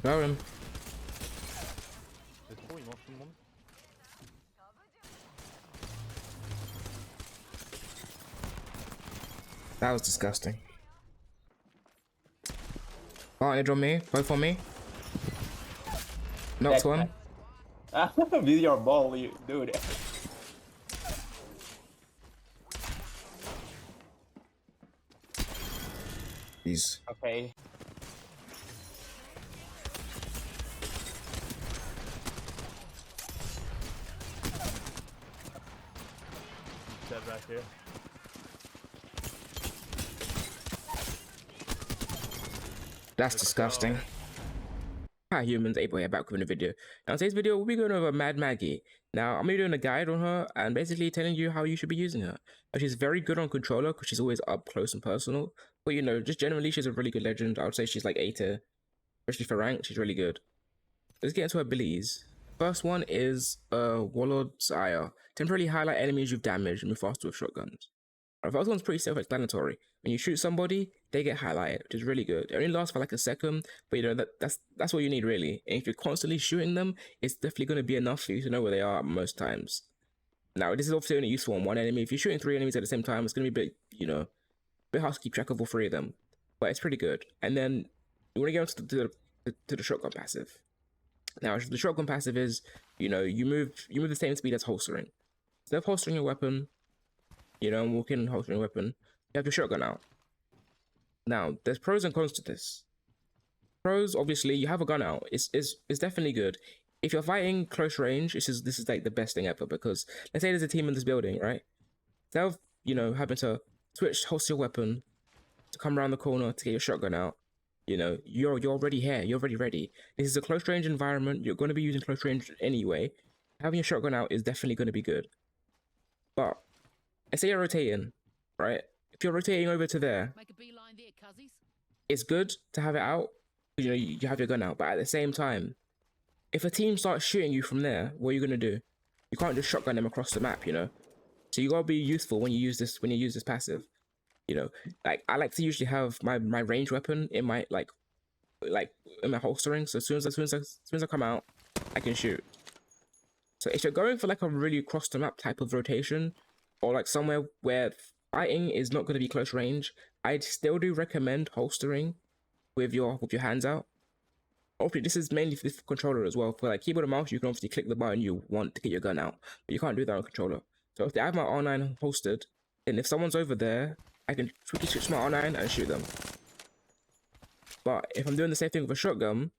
Got him. That was disgusting. Advantage on me, both on me. Knocked one. With your ball, you dude. He's okay. Dead back here. That's disgusting. Hi humans, Able here back with a video. Now in today's video, we'll be going over Mad Maggie. Now I'm going to be doing a guide on her and basically telling you how you should be using her. Now, she's very good on controller because she's always up close and personal. But you know, just generally she's a really good legend. I would say she's like A tier, especially for rank, she's really good. Let's get into her abilities. First one is Warlord's Ire. Temporarily highlight enemies you've damaged and move faster with shotguns. The first one's pretty self-explanatory. When you shoot somebody, they get highlighted, which is really good. It only lasts for like a second, but you know that's what you need really. And if you're constantly shooting them, it's definitely going to be enough for you to know where they are most times. Now, this is obviously only useful on one enemy. If you're shooting 3 enemies at the same time, it's going to be a bit, you know, a bit hard to keep track of all 3 of them. But it's pretty good. And then you want to get into the shotgun passive. Now, the shotgun passive is, you know, you move the same speed as holstering. Instead of holstering your weapon, you know, walking and holstering a weapon, you have your shotgun out. Now, there's pros and cons to this. Pros, obviously, you have a gun out. It's definitely good. If you're fighting close range, this is like the best thing ever, because let's say there's a team in this building, right? Instead of, you know, having to switch, holster your weapon, to come around the corner to get your shotgun out, you know, you're already here, you're already ready. This is a close range environment, you're going to be using close range anyway. Having your shotgun out is definitely going to be good. But let's say you're rotating, right? If you're rotating over to there, it's good to have it out. You know, you have your gun out, but at the same time, if a team starts shooting you from there, what are you gonna do? You can't just shotgun them across the map, you know. So you gotta be useful when you use this passive. You know, like I like to usually have my range weapon in my like in my holstering. So as soon as I come out, I can shoot. So if you're going for like a really across the map type of rotation, or like somewhere where fighting is not going to be close range, I'd still do recommend holstering with your hands out. Obviously, this is mainly for the controller as well. For like keyboard and mouse, you can obviously click the button you want to get your gun out, but you can't do that on controller. So if I have my R9 holstered, then if someone's over there, I can quickly switch my R9 and shoot them. But if I'm doing the same thing with a shotgun,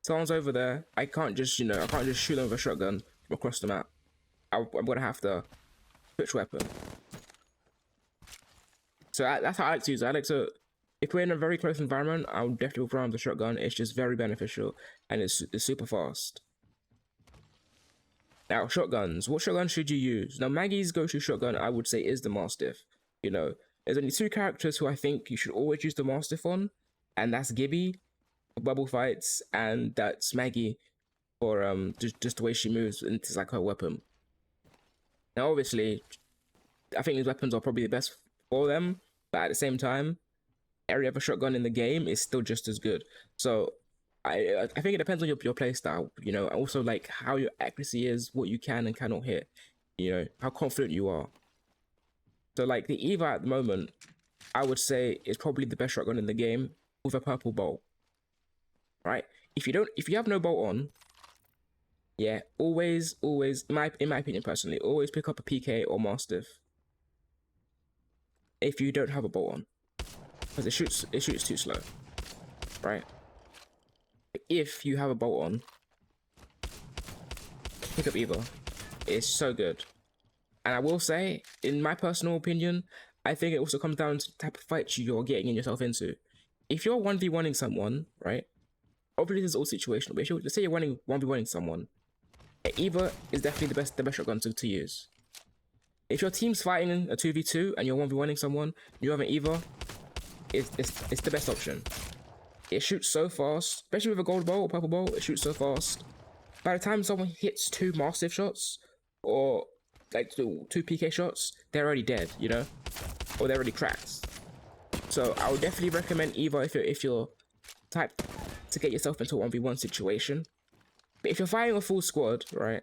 someone's over there, I can't just shoot them with a shotgun from across the map. I'm gonna have to switch weapon. So that's how I like to use it. I like to, if we're in a very close environment, I'll definitely go around the shotgun. It's just very beneficial and it's super fast. Now, shotguns. What shotgun should you use? Now, Maggie's go-to shotgun, I would say, is the Mastiff. You know, there's only 2 characters who I think you should always use the Mastiff on, and that's Gibby for bubble fights, and that's Maggie for just the way she moves, and it's like her weapon. Now, obviously, I think these weapons are probably the best for them, but at the same time, every other shotgun in the game is still just as good. So I think it depends on your play style, you know, also like how your accuracy is, what you can and cannot hit, you know, how confident you are. So like the Eva at the moment, I would say is probably the best shotgun in the game with a purple bolt. Right? If you have no bolt on, yeah, always, in my opinion personally, always pick up a PK or Mastiff if you don't have a bolt on, because it shoots too slow, right? If you have a bolt on, pick up Eva. It's so good. And I will say, in my personal opinion, I think it also comes down to the type of fight you're getting yourself into. If you're 1v1ing someone, right? Obviously this is all situational, but let's say you're 1v1ing someone, Eva is definitely the best shotgun to use. If your team's fighting a 2v2 and you're 1v1ing someone, you have an Eva, it's the best option. It shoots so fast, especially with a gold bolt or purple bolt, it shoots so fast. By the time someone hits 2 Mastiff shots, or like 2 PK shots, they're already dead, you know? Or they're already cracked. So I would definitely recommend Eva if you're type to get yourself into a 1v1 situation. But if you're fighting a full squad, right,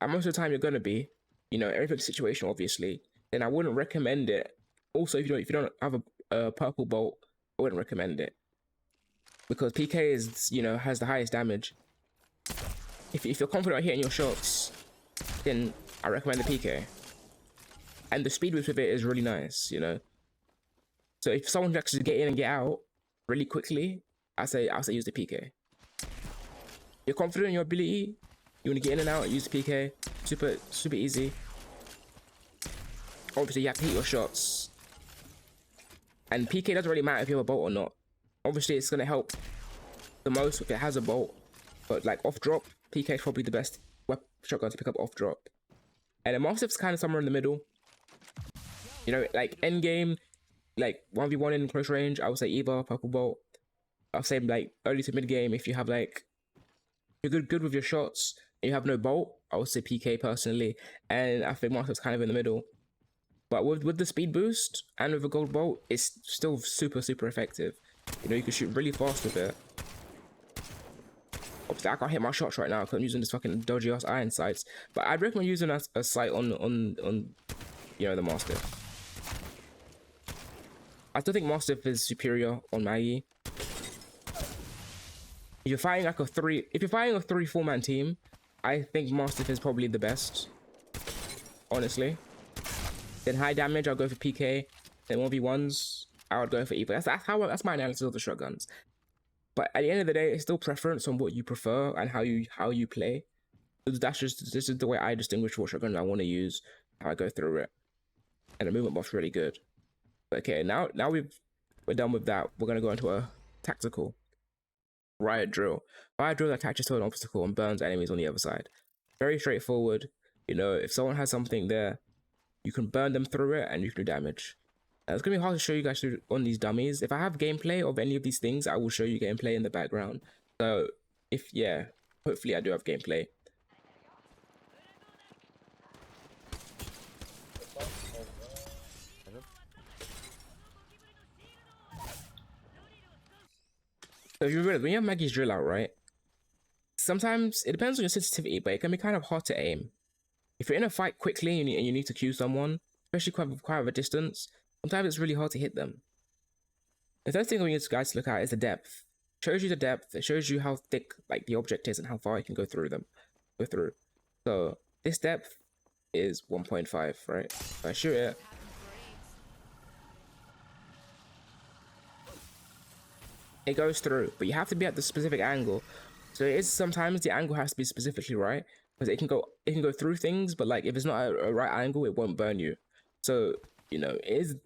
and most of the time you're gonna be, you know, everything's situation obviously, then I wouldn't recommend it. Also, if you don't have a purple bolt, I wouldn't recommend it because PK is, you know, has the highest damage. If you're confident at hitting your shots, then I recommend the PK. And the speed boost with it is really nice, you know. So if someone can actually get in and get out really quickly, I say use the PK. You're confident in your ability, you want to get in and out, use the PK. Super easy. Obviously, you have to hit your shots. And PK doesn't really matter if you have a bolt or not. Obviously, it's going to help the most if it has a bolt. But like off drop, PK is probably the best shotgun to pick up off drop. And the Mastiff's kind of somewhere in the middle. You know, like end game, like 1v1 in close range, I would say either purple bolt. I'll say like early to mid game, if you have like, you're good with your shots and you have no bolt, I would say PK personally. And I think Mastiff's kind of in the middle. But with the speed boost and with a gold bolt, it's still super effective. You know, you can shoot really fast with it. Obviously, I can't hit my shots right now because I'm using this fucking dodgy ass iron sights. But I'd recommend using a sight on you know, the Mastiff. I still think Mastiff is superior on Maggie. If you're fighting like a 3-4 man team, I think Mastiff is probably the best. Honestly. Then high damage, I'll go for PK. Then 1v1s, I would go for either. That's my analysis of the shotguns. But at the end of the day, it's still preference on what you prefer and how you play. This is the way I distinguish what shotgun I want to use, how I go through it. And the movement buff's really good. But okay, now we're done with that. We're gonna go into a tactical riot drill. Riot drill attaches to an obstacle and burns enemies on the other side. Very straightforward. You know, if someone has something there, you can burn them through it and you can do damage. It's gonna be hard to show you guys on these dummies. If I have gameplay of any of these things, I will show you gameplay in the background. So hopefully I do have gameplay. So if you realize, when you have Maggie's drill out, right? Sometimes it depends on your sensitivity, but it can be kind of hard to aim. If you're in a fight quickly and you need to cue someone, especially quite of a distance, sometimes it's really hard to hit them. The third thing I want you guys to look at is the depth. It shows you the depth. It shows you how thick like the object is and how far you can go through. So this depth is 1.5, right? If I shoot it, it goes through, but you have to be at the specific angle. So it is sometimes the angle has to be specifically right because it can go through things, but like if it's not a right angle, it won't burn you. So you know, it is,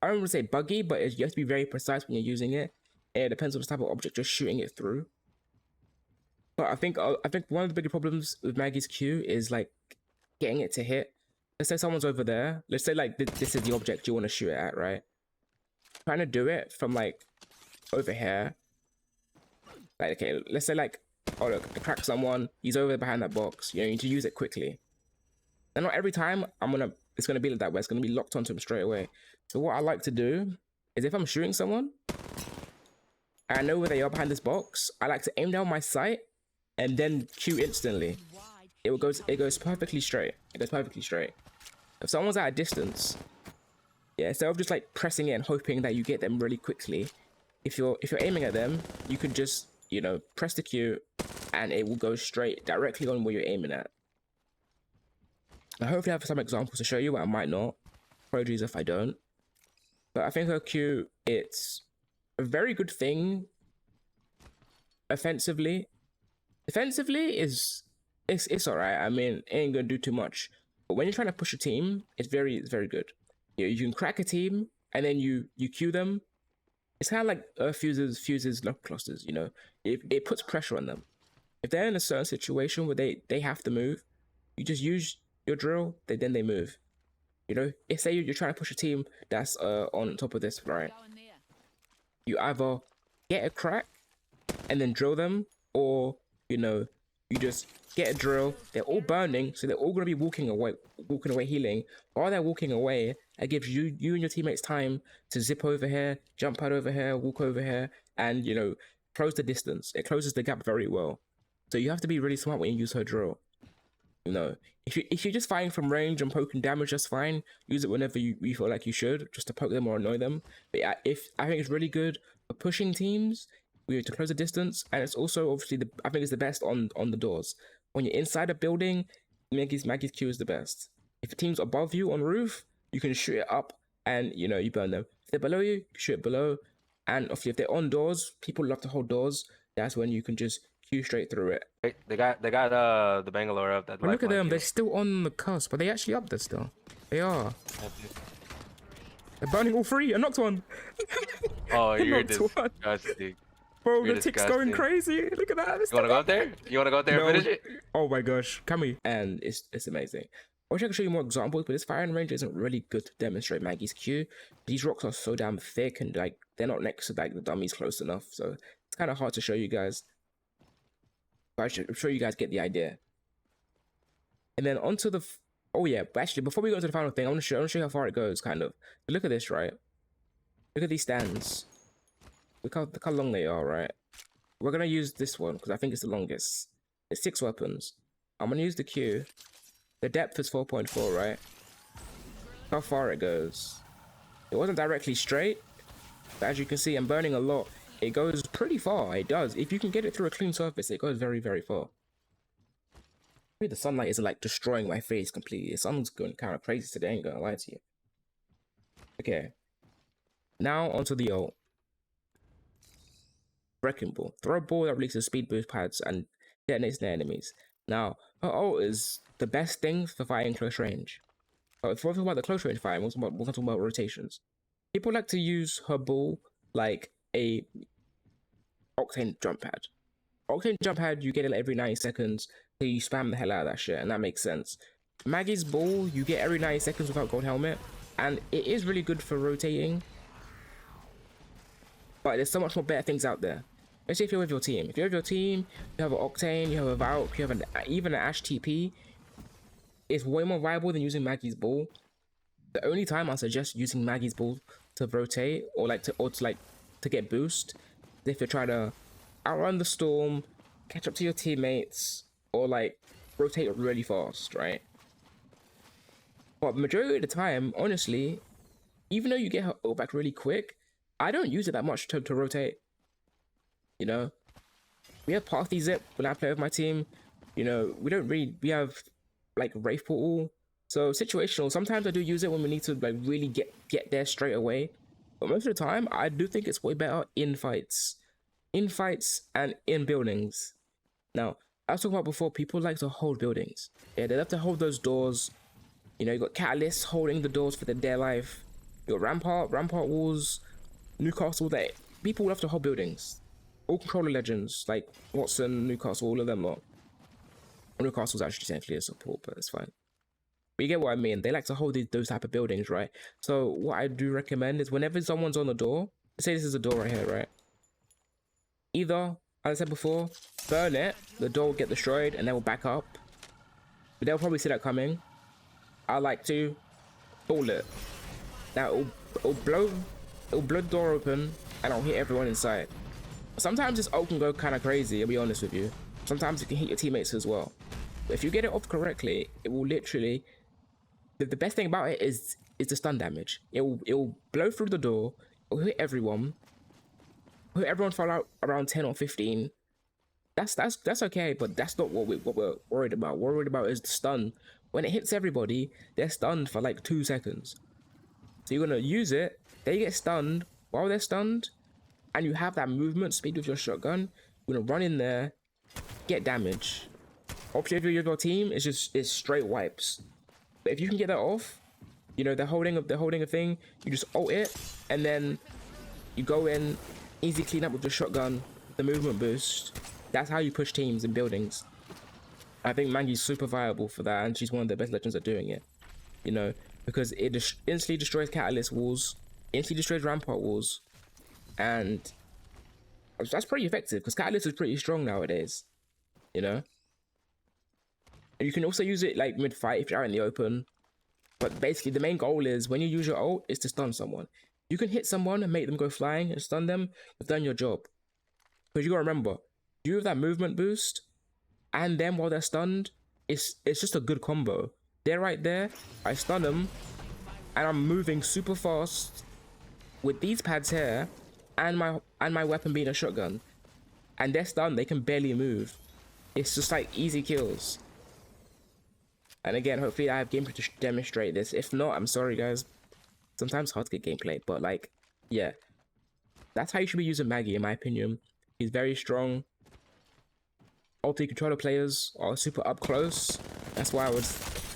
I don't want to say buggy, but you have to be very precise when you're using it. It depends on the type of object you're shooting it through. But I think one of the bigger problems with Maggie's Q is like getting it to hit. Let's say someone's over there. Let's say like this is the object you want to shoot it at, right? Trying to do it from like over here. Like, okay, let's say like, oh look, I crack someone, he's over behind that box. You know, you need to use it quickly. And not every time it's gonna be like that way. It's gonna be locked onto him straight away. So what I like to do is if I'm shooting someone and I know where they are behind this box, I like to aim down my sight and then Q instantly. It goes perfectly straight. It goes perfectly straight. If someone's at a distance, yeah, instead of just like pressing it and hoping that you get them really quickly, if you're aiming at them, you can just, you know, press the Q and it will go straight directly on where you're aiming at. I hopefully have some examples to show you, but I might not. Apologies if I don't. But I think her Q, it's a very good thing offensively. Defensively it's alright. I mean, it ain't gonna do too much. But when you're trying to push a team, it's very good. You know, you can crack a team and then you Q them. It's kind of like fuses lock clusters, you know. It puts pressure on them. If they're in a certain situation where they have to move, you just use your drill, then they move. You know, if say you're trying to push a team that's on top of this, right? You either get a crack and then drill them, or you know, you just get a drill. They're all burning, so they're all gonna be walking away healing. While they're walking away, it gives you and your teammates time to zip over here, jump out over here, walk over here, and you know, close the distance. It closes the gap very well. So you have to be really smart when you use her drill. You know, if you're just fighting from range and poking damage, that's fine. Use it whenever you feel like you should, just to poke them or annoy them. But yeah, I think it's really good for pushing teams. We have to close the distance, and it's also obviously I think it's the best on the doors. When you're inside a building, Maggie's Q is the best. If a team's above you on roof, you can shoot it up, and you know you burn them. If they're below you, shoot it below. And obviously, if they're on doors, people love to hold doors. That's when you can just Q straight through it. Hey, they got the Bangalore up. That But look at them, Q. they're still on the cusp. Are they actually up there still? They are. They're burning all three. I knocked one. Oh, you're knocked one. disgusting. Bro, You're the tick's going disgusting. crazy. Look at that. You wanna go up there? You wanna go up there and finish it? Oh my gosh. Can we? And it's amazing. I wish I could show you more examples, but this firing range isn't really good to demonstrate Maggie's Q. These rocks are so damn thick and like they're not next to like the dummies close enough. So it's kind of hard to show you guys. But I'm sure you guys get the idea. And then onto the oh yeah, but actually before we go to the final thing, I want to show you how far it goes, kind of. But look at this, right? Look at these stands. Look how long they are, right? We're gonna use this one because I think it's the longest. It's 6 weapons. I'm gonna use the Q. The depth is 4.4, right? How far it goes. It wasn't directly straight, but as you can see, I'm burning a lot. It goes pretty far. It does. If you can get it through a clean surface, it goes very, very far. Maybe the sunlight is like destroying my face completely. The sun's going kind of crazy today, I ain't gonna lie to you. Okay. Now onto the ult. Wrecking ball. Throw a ball that releases speed boost pads and detonates their enemies. Now, her ult is the best thing for fighting close range. But if we're talking about the close range fighting, we're going to talk about rotations. People like to use her ball like a Octane jump pad. Octane jump pad, you get it every 90 seconds, so you spam the hell out of that shit, and that makes sense. Maggie's ball, you get every 90 seconds without gold helmet, and it is really good for rotating. But there's so much more better things out there. Especially if you're with your team. If you're with your team, you have an Octane, you have a Valk, you have even an Ash TP. It's way more viable than using Maggie's ball. The only time I suggest using Maggie's ball to rotate or to get boost is if you're trying to outrun the storm, catch up to your teammates, or like rotate really fast, right? But majority of the time, honestly, even though you get her ult back really quick, I don't use it that much to rotate. You know, we have Party Zip when I play with my team. You know, we have like Wraith Portal. So situational, sometimes I do use it when we need to like really get there straight away. But most of the time, I do think it's way better in fights. In fights and in buildings. Now, I was talking about before, people like to hold buildings. Yeah, they love to hold those doors. You know, you got Catalyst holding the doors for their dear life. You got Rampart walls, Newcastle, that people love to hold buildings. All controller legends, like Watson, Newcastle, all of them lot. Newcastle's actually technically a support, but it's fine. But you get what I mean. They like to hold those type of buildings, right? So what I do recommend is whenever someone's on the door, let's say this is a door right here, right? Either, as I said before, burn it, the door will get destroyed, and then we'll back up. But they'll probably see that coming. I like to ball it. Now it'll blow the door open, and I'll hit everyone inside. Sometimes this ult can go kind of crazy, I'll be honest with you. Sometimes it can hit your teammates as well. But if you get it off correctly, it will literally... The best thing about it is the stun damage. It will blow through the door, it will hit everyone. Hit everyone for around 10 or 15. That's okay, but that's not what we're worried about. What we're worried about is the stun. When it hits everybody, they're stunned for like 2 seconds. So you're gonna use it, they get stunned. While they're stunned, and you have that movement speed with your shotgun, you're gonna run in there, get damage. Option if you're with your team, it's straight wipes. But if you can get that off, you know, they're holding a thing, you just ult it, and then you go in, easy clean up with the shotgun, the movement boost. That's how you push teams in buildings. I think Maggie's super viable for that, and she's one of the best legends at doing it. You know, because it instantly destroys Catalyst walls, instantly destroys Rampart walls, and that's pretty effective because Catalyst is pretty strong nowadays. You know, and you can also use it like mid-fight if you're out in the open. But basically, the main goal is when you use your ult is to stun someone. You can hit someone and make them go flying and stun them. You've done your job. Because you gotta remember, you have that movement boost, and then while they're stunned, it's just a good combo. They're right there, I stun them, and I'm moving super fast with these pads here, and my weapon being a shotgun, and they're stunned. They can barely move. It's just like easy kills. And again, hopefully I have gameplay to demonstrate this. If not, I'm sorry guys. Sometimes it's hard to get gameplay, but like, yeah, that's how you should be using Maggie in my opinion. He's very strong. Ulti controller players are super up close. That's why I would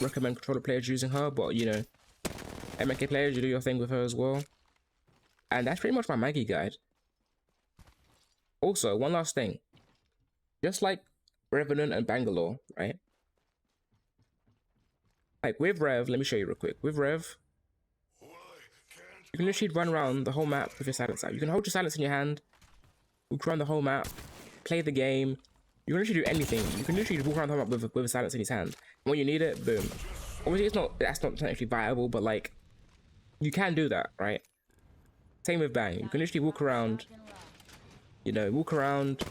recommend controller players using her. But you know, MK players, you do your thing with her as well. And that's pretty much my Maggie guide. Also, one last thing. Just like Revenant and Bangalore, right? Like with Rev, let me show you real quick. With Rev, you can literally run around the whole map with your silence out. You can hold your silence in your hand, walk around the whole map, play the game. You can literally do anything. You can literally walk around the whole map with a silence in his hand. And when you need it, boom. Obviously, that's not technically viable, but like, you can do that, right? Same with Bang. You can literally walk around, you know, walk around.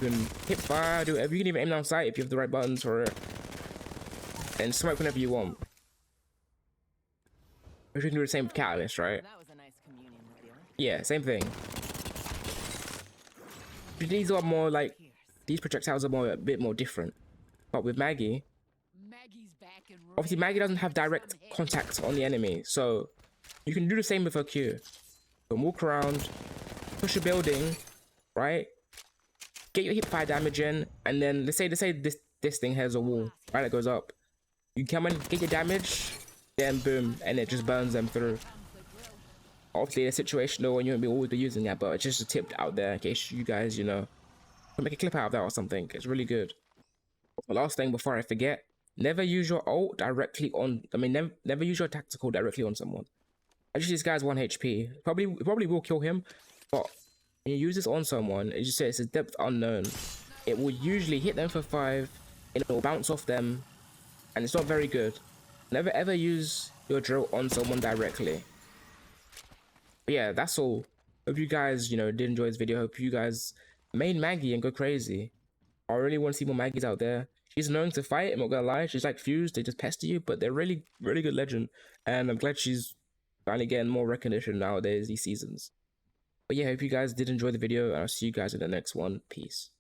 You can hip fire, do whatever. You can even aim down sight if you have the right buttons for it. And smoke whenever you want. Which you can do the same with Catalyst, right? Yeah, same thing. These are more like, these projectiles are a bit more different. But with Maggie, obviously Maggie doesn't have direct contact on the enemy, so you can do the same with her Q. You can walk around, push a building, right? Get your hip fire damage in, and then let's say this thing has a wall, right? It goes up. You come in, get your damage, then boom, and it just burns them through. Obviously, it's situational and you won't always be using that, but it's just a tip out there in case you guys, you know, can make a clip out of that or something. It's really good. The last thing before I forget, never use your ult directly on, never use your tactical directly on someone. Actually, this guy's 1 HP. Probably will kill him, but when you use this on someone, it just says it's a depth unknown. It will usually hit them for 5, and it will bounce off them, and it's not very good. Never ever use your drill on someone directly. But yeah, that's all. Hope you guys, you know, did enjoy this video. Hope you guys main Maggie and go crazy. I really want to see more Maggies out there. She's known to fight, I'm not gonna lie. She's like Fused, they just pester you, but they're really good legend. And I'm glad she's finally getting more recognition nowadays, these seasons. But yeah, hope you guys did enjoy the video, and I'll see you guys in the next one. Peace.